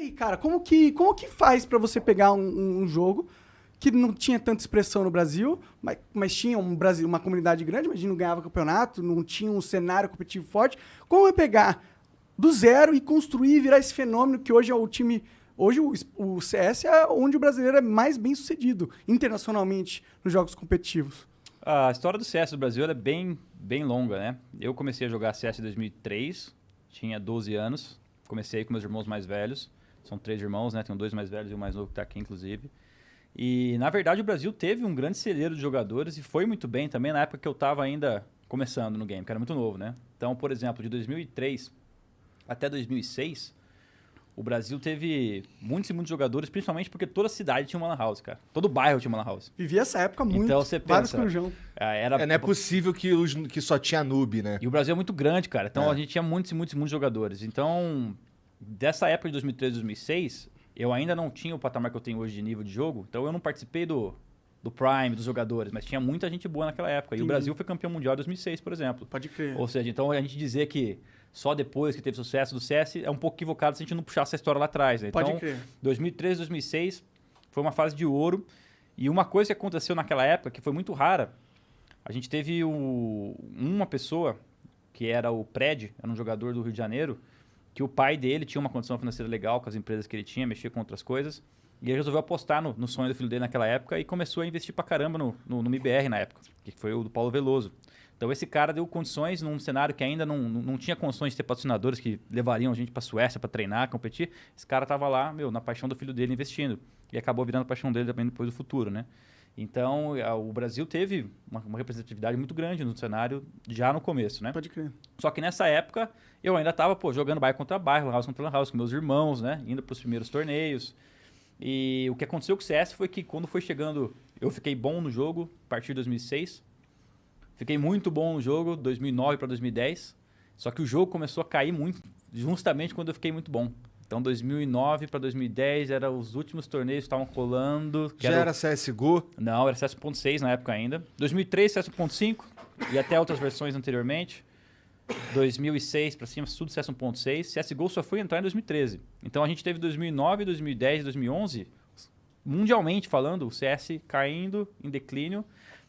aí, cara, como que faz pra você pegar um jogo que não tinha tanta expressão no Brasil, mas tinha uma comunidade grande, mas não ganhava campeonato, não tinha um cenário competitivo forte. Como é pegar do zero e construir e virar esse fenômeno que hoje é o time... Hoje o CS é onde o brasileiro é mais bem sucedido internacionalmente nos jogos competitivos. A história do CS do Brasil é bem longa, né? Eu comecei a jogar CS em 2003, tinha 12 anos. Comecei com meus irmãos mais velhos. São 3 irmãos, né? Tenho 2 mais velhos e um mais novo que está aqui, inclusive. E, na verdade, o Brasil teve um grande celeiro de jogadores e foi muito bem também na época que eu estava ainda começando no game, que era muito novo, né? Então, por exemplo, de 2003 até 2006... O Brasil teve muitos e muitos jogadores, principalmente porque toda cidade tinha uma lan house, cara. Todo bairro tinha uma lan house. Vivia essa época muito. Então você vários pensa... corujão. Não é possível que só tinha noob, né? E o Brasil é muito grande, cara. Então a gente tinha muitos e muitos e muitos jogadores. Então, dessa época de 2003, 2006, eu ainda não tinha o patamar que eu tenho hoje de nível de jogo. Então eu não participei do Prime, dos jogadores. Mas tinha muita gente boa naquela época. E o Brasil foi campeão mundial em 2006, por exemplo. Pode crer. Ou seja, então a gente dizer que... Só depois que teve sucesso do CS, é um pouco equivocado se a gente não puxar essa história lá atrás. Né? Pode então, crer. 2003, 2006 foi uma fase de ouro. E uma coisa que aconteceu naquela época, que foi muito rara, a gente teve uma pessoa, que era o Pred, era um jogador do Rio de Janeiro, que o pai dele tinha uma condição financeira legal com as empresas que ele tinha, mexia com outras coisas, e ele resolveu apostar no sonho do filho dele naquela época e começou a investir pra caramba no MBR na época, que foi o do Paulo Veloso. Então esse cara deu condições num cenário que ainda não tinha condições de ter patrocinadores que levariam a gente pra Suécia pra treinar, competir. Esse cara tava lá, na paixão do filho dele investindo. E acabou virando a paixão dele também depois do futuro, né? Então o Brasil teve uma representatividade muito grande no cenário já no começo, né? Pode crer. Só que nessa época eu ainda tava, jogando bairro contra bairro, lan house contra lan house com meus irmãos, né? Indo pros primeiros torneios. E o que aconteceu com o CS foi que quando foi chegando, eu fiquei bom no jogo a partir de 2006. Fiquei muito bom no jogo, 2009 para 2010. Só que o jogo começou a cair muito, justamente quando eu fiquei muito bom. Então, 2009 para 2010 eram os últimos torneios que estavam rolando. Já era CSGO? Não, era CS 1.6 na época ainda. 2003, CS 1.5 e até outras versões anteriormente. 2006 para cima, tudo CS 1.6. CSGO só foi entrar em 2013. Então, a gente teve 2009, 2010, 2011, mundialmente falando, o CS caindo em declínio.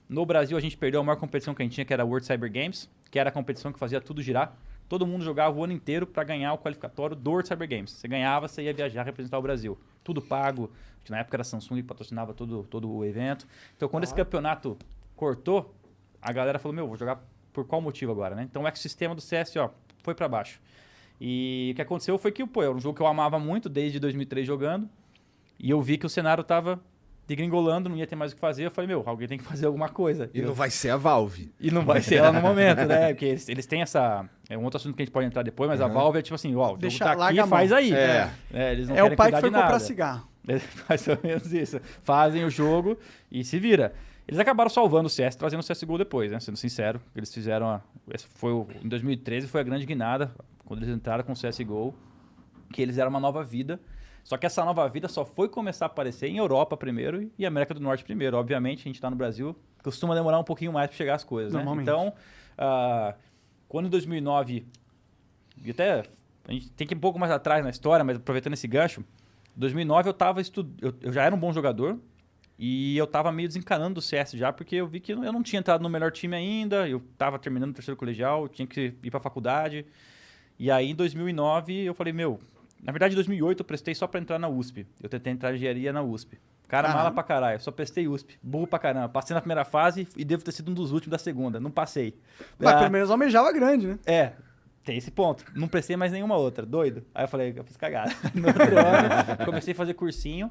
No Brasil, a gente perdeu a maior competição que a gente tinha, que era a World Cyber Games, que era a competição que fazia tudo girar. Todo mundo jogava o ano inteiro para ganhar o qualificatório do World Cyber Games. Você ganhava, você ia viajar, representar o Brasil. Tudo pago. Na época era a Samsung que patrocinava todo o evento. Então, quando esse campeonato cortou, a galera falou, vou jogar por qual motivo agora, né? Então, o ecossistema do CS, foi para baixo. E o que aconteceu foi que, era um jogo que eu amava muito, desde 2003 jogando, e eu vi que o cenário tava degringolando, não ia ter mais o que fazer. Eu falei, alguém tem que fazer alguma coisa. E não vai ser a Valve. E não vai ser ela no momento, né? Porque eles têm essa... É um outro assunto que a gente pode entrar depois, mas a Valve é tipo assim, o jogo tá aqui, faz aí. Eles não querem o pai cuidar que foi de nada. comprar cigarro. Mais ou menos isso. Fazem o jogo e se vira. Eles acabaram salvando o CS, trazendo o CSGO depois, né? Sendo sincero, eles fizeram... Em 2013 foi a grande guinada, quando eles entraram com o CSGO, que eles eram uma nova vida. Só que essa nova vida só foi começar a aparecer em Europa primeiro e América do Norte primeiro. Obviamente, a gente está no Brasil, costuma demorar um pouquinho mais para chegar as coisas, né? Então, quando em 2009, e até a gente tem que ir um pouco mais atrás na história, mas aproveitando esse gancho, em 2009 eu já era um bom jogador e eu estava meio desencanando do CS já, porque eu vi que eu não tinha entrado no melhor time ainda, eu estava terminando o terceiro colegial, tinha que ir para a faculdade. E aí, em 2009, eu falei, na verdade, em 2008 eu prestei só pra entrar na USP. Eu tentei entrar em engenharia na USP. Cara, mala pra caralho. Só prestei USP. Burro pra caramba. Passei na primeira fase e devo ter sido um dos últimos da segunda. Não passei. Mas pelo menos almejava grande, né? Tem esse ponto. Não prestei mais nenhuma outra. Doido. Aí eu falei, eu fiz cagada. No outro ano, comecei a fazer cursinho.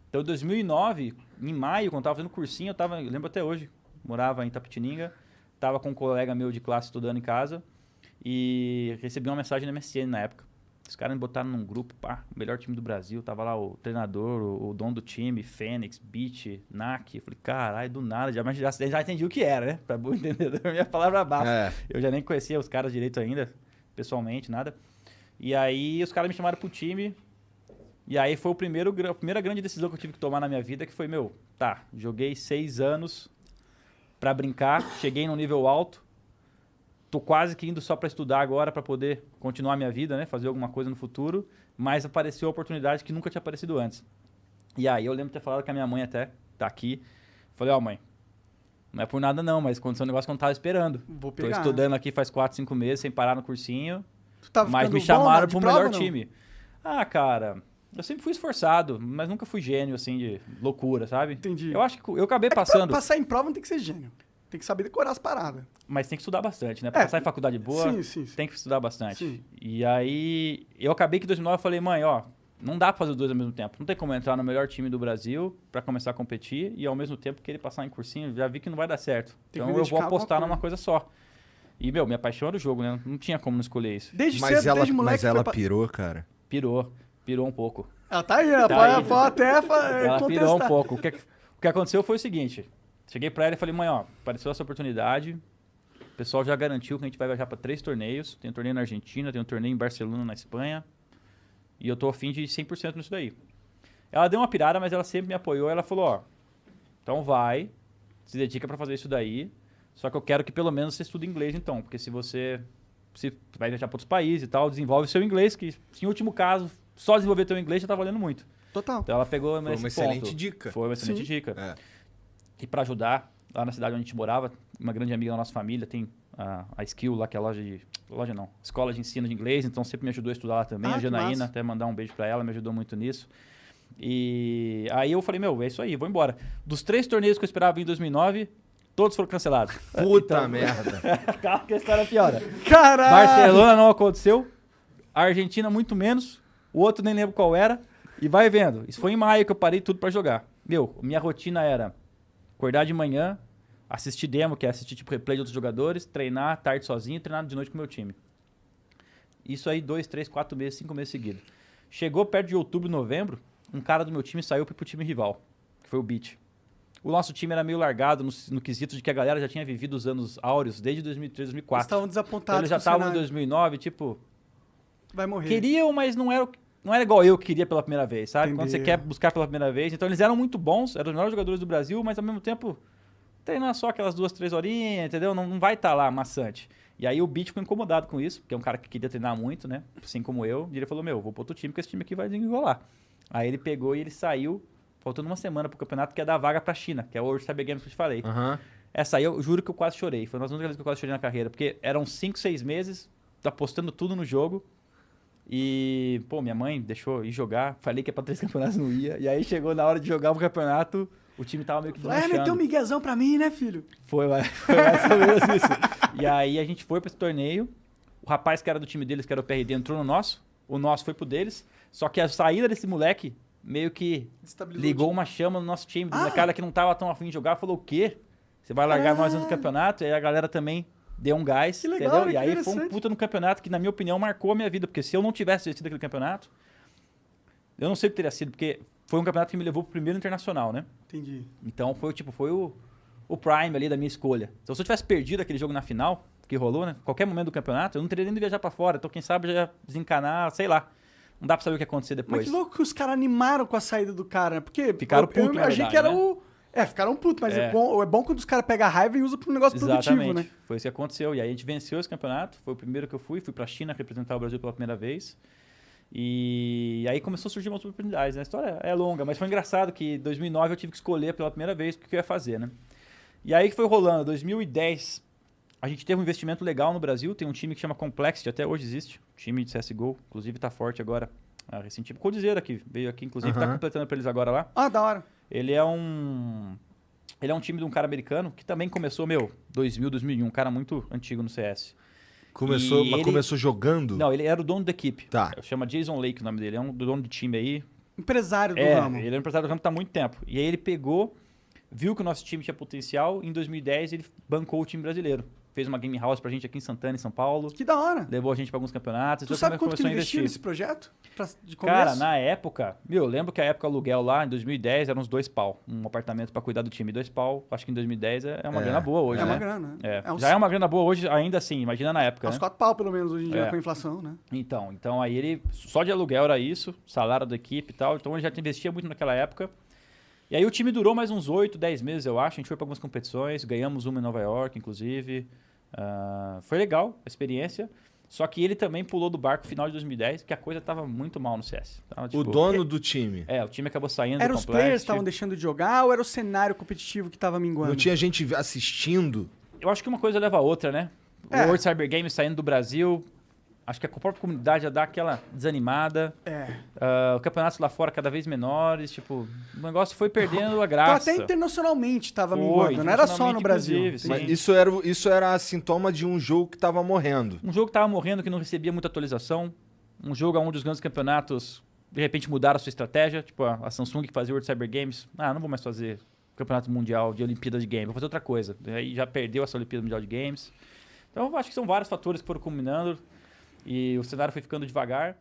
Então, em 2009, em maio, quando eu tava fazendo cursinho, eu lembro até hoje, morava em Itapetininga, tava com um colega meu de classe estudando em casa e recebi uma mensagem na MSN na época. Os caras me botaram num grupo, o melhor time do Brasil, tava lá o treinador, o dono do time, Fênix, Beat, NAC. Eu falei, caralho, do nada, já entendi o que era, né? Pra bom entendedor, minha palavra basta. Eu já nem conhecia os caras direito ainda, pessoalmente, nada. E aí os caras me chamaram pro time, e aí foi a primeira grande decisão que eu tive que tomar na minha vida, que foi, joguei 6 anos pra brincar, cheguei num nível alto, tô quase que indo só para estudar agora, para poder continuar a minha vida, né? Fazer alguma coisa no futuro. Mas apareceu a oportunidade que nunca tinha aparecido antes. E aí eu lembro de ter falado com a minha mãe até, tá aqui. Falei, ó, mãe, não é por nada não, mas aconteceu um negócio que eu não tava esperando. Vou Tô pegar. estudando aqui faz 4, 5 meses, sem parar no cursinho. Tu tava Mas ficando me bom chamaram de pro prova, melhor não? time. Ah, cara, eu sempre fui esforçado, mas nunca fui gênio, assim, de loucura, sabe? Entendi. Eu acho que eu acabei É que passando, pra passar em prova não tem que ser gênio. Tem que saber decorar as paradas. mas tem que estudar bastante, né? Pra É, passar em faculdade boa, sim. tem que estudar bastante. Sim. E aí, eu acabei que em 2009 eu falei, mãe, ó, não dá pra fazer os dois ao mesmo tempo. Não tem como entrar no melhor time do Brasil pra começar a competir e ao mesmo tempo querer passar em cursinho. Já vi que não vai dar certo. Tem que Então me eu vou dedicar a apostar alguma numa coisa só. E, meu, minha paixão era o jogo, né? Não tinha como não escolher isso. Desde Mas cedo, ela, desde moleque. mas ela foi pra- pirou, cara. Pirou um pouco. Ela tá aí, ela Tá aí. pode até Ela contestar. pirou um pouco. O que aconteceu foi o seguinte. Cheguei pra ela e falei, mãe, ó, apareceu essa oportunidade. O pessoal já garantiu que a gente vai viajar pra 3 torneios. Tem um torneio na Argentina, tem um torneio em Barcelona, na Espanha. E eu tô afim de ir 100% nisso daí. Ela deu uma pirada, mas ela sempre me apoiou. Ela falou, ó, então vai, se dedica pra fazer isso daí. Só que eu quero que pelo menos você estude inglês então. Porque se você vai viajar pra outros países e tal, desenvolve seu inglês. Que, em último caso, só desenvolver teu inglês já tá valendo muito. Total. Então ela pegou Foi nesse uma excelente ponto. dica. Foi uma excelente Sim. dica. É. E para ajudar, lá na cidade onde a gente morava, uma grande amiga da nossa família tem a Skill lá, que é a escola de ensino de inglês, então sempre me ajudou a estudar lá também. Ah, A que Janaína, massa. até mandar um beijo para ela, me ajudou muito nisso. E aí eu falei, meu, é isso aí, vou embora. Dos 3 torneios que eu esperava vir em 2009, todos foram cancelados. Puta merda. Calma que a história piora. Caralho! Barcelona não aconteceu, a Argentina muito menos, o outro nem lembro qual era, e vai vendo. Isso foi em maio que eu parei tudo pra jogar. Meu, minha rotina era acordar de manhã, assistir demo, que é assistir tipo replay de outros jogadores, treinar tarde sozinho e treinar de noite com o meu time. Isso aí 2, 3, 4 meses, 5 meses seguidos. Chegou perto de outubro, novembro, um cara do meu time saiu pro time rival, que foi o Beat. O nosso time era meio largado no quesito de que a galera já tinha vivido os anos áureos desde 2003, Eles 2004. estavam Então, desapontados. eles já com o estavam em cenário. 2009, tipo, Vai morrer. queriam, mas não era igual eu que queria pela primeira vez, sabe? Quando você Entendi. quer buscar pela primeira vez. Então eles eram muito bons, eram os melhores jogadores do Brasil, mas ao mesmo tempo treinar só aquelas 2, 3 horinhas, entendeu? Não vai estar lá maçante. E aí o Beat ficou incomodado com isso, porque é um cara que queria treinar muito, né? Assim como eu. E ele falou, meu, vou pro outro time, porque esse time aqui vai desenrolar. Aí ele pegou e ele saiu, faltando uma semana pro campeonato, que é dar vaga pra China, que é o World Cyber Games que eu te falei. Aham. Essa aí eu juro que eu quase chorei. Foi uma das únicas vezes que eu quase chorei na carreira, porque eram 5, 6 meses, apostando tudo no jogo. E, pô, minha mãe deixou ir jogar. Falei que é pra 3 campeonatos, não ia. E aí chegou na hora de jogar o campeonato, o time tava meio que Vai meter um desmanchando. miguezão pra mim, né, filho? Foi mais ou menos isso. E aí a gente foi pra esse torneio. O rapaz que era do time deles, que era o PRD, entrou no nosso. O nosso foi pro deles. Só que a saída desse moleque meio que Destabilizou ligou o time. uma chama no nosso time. Ah! Do cara que não tava tão afim de jogar, falou o quê? Você vai largar nós no campeonato? E aí a galera também deu um gás, Que legal, entendeu? né? E Que aí foi um interessante. puta no campeonato que, na minha opinião, marcou a minha vida. Porque se eu não tivesse assistido aquele campeonato, eu não sei o que teria sido, porque foi um campeonato que me levou pro primeiro internacional, né? Entendi. Então foi o prime ali da minha escolha. Então se eu tivesse perdido aquele jogo na final, que rolou, né? Qualquer momento do campeonato, eu não teria nem de viajar pra fora. Então quem sabe já ia desencanar, sei lá. Não dá pra saber o que ia acontecer Mas depois. que louco que os caras animaram com a saída do cara, né? Porque Ficaram eu putos, na achei verdade, que era né? o... É, ficaram putos, mas É. é bom quando os caras pegam a raiva e usam pra um negócio produtivo, Exatamente. né? Foi isso que aconteceu. E aí a gente venceu esse campeonato. Foi o primeiro que eu fui pra China representar o Brasil pela primeira vez. E aí começou a surgir umas oportunidades. Né? A história é longa, mas foi engraçado que em 2009 eu tive que escolher pela primeira vez o que eu ia fazer, né? E aí que foi rolando. 2010, a gente teve um investimento legal no Brasil. Tem um time que chama Complexity, até hoje existe. Time de CSGO, inclusive tá forte agora. Recentemente. Codizeiro aqui, veio aqui, inclusive, tá Aham. completando pra eles agora lá. Ah, da hora. Ele é um time de um cara americano que também começou, 2000, 2001, um cara muito antigo no CS. Começou, E mas ele- começou jogando? Não, ele era o dono da equipe. Tá. Chama Jason Lake o nome dele, é um dono de time aí. Empresário do ramo. Ele é um empresário do ramo tá há muito tempo. E aí ele pegou, viu que o nosso time tinha potencial, em 2010 ele bancou o time brasileiro. Fez uma game house pra gente aqui em Santana, em São Paulo. Que da hora. Levou a gente pra alguns campeonatos. Tu então sabe quanto que começou ele a investiu investir. nesse projeto? De começo? Cara, na época, eu lembro que a época aluguel lá, em 2010, era uns 2 pau. Um apartamento pra cuidar do time, 2 pau. Acho que em 2010 é uma É. grana boa hoje, É né? uma grana. É. uns, Já é uma grana boa hoje, ainda assim, imagina na época, uns né? 4 pau, pelo menos, hoje em dia, É. com a inflação, né? Então aí ele, só de aluguel era isso, salário da equipe e tal, então ele já investia muito naquela época. E aí o time durou mais uns 8, 10 meses, eu acho, a gente foi pra algumas competições, ganhamos uma em Nova York, inclusive. Foi legal a experiência, só que ele também pulou do barco no final de 2010, porque a coisa tava muito mal no CS. Tava, O dono do time. o time acabou saindo Eram do os players que Complexity. estavam deixando de jogar ou era o cenário competitivo que tava minguando? Não tinha gente assistindo. Eu acho que uma coisa leva a outra, né? O World Cyber Games saindo do Brasil, acho que a própria comunidade já dá aquela desanimada. O campeonato lá fora cada vez menores, tipo, o negócio foi perdendo a Então graça. até internacionalmente tava Foi, minguando, não era só no internacionalmente, Brasil. inclusive, Entendi. Mas isso era sintoma de um jogo que tava morrendo. Um jogo que tava morrendo, que não recebia muita atualização. Um jogo onde os grandes campeonatos, de repente, mudaram a sua estratégia. Tipo, a Samsung que fazia o World Cyber Games. Não vou mais fazer campeonato mundial de Olimpíadas de Games, vou fazer outra coisa. Aí já perdeu essa Olimpíada Mundial de Games. Então, eu acho que são vários fatores que foram combinando e o cenário foi ficando devagar.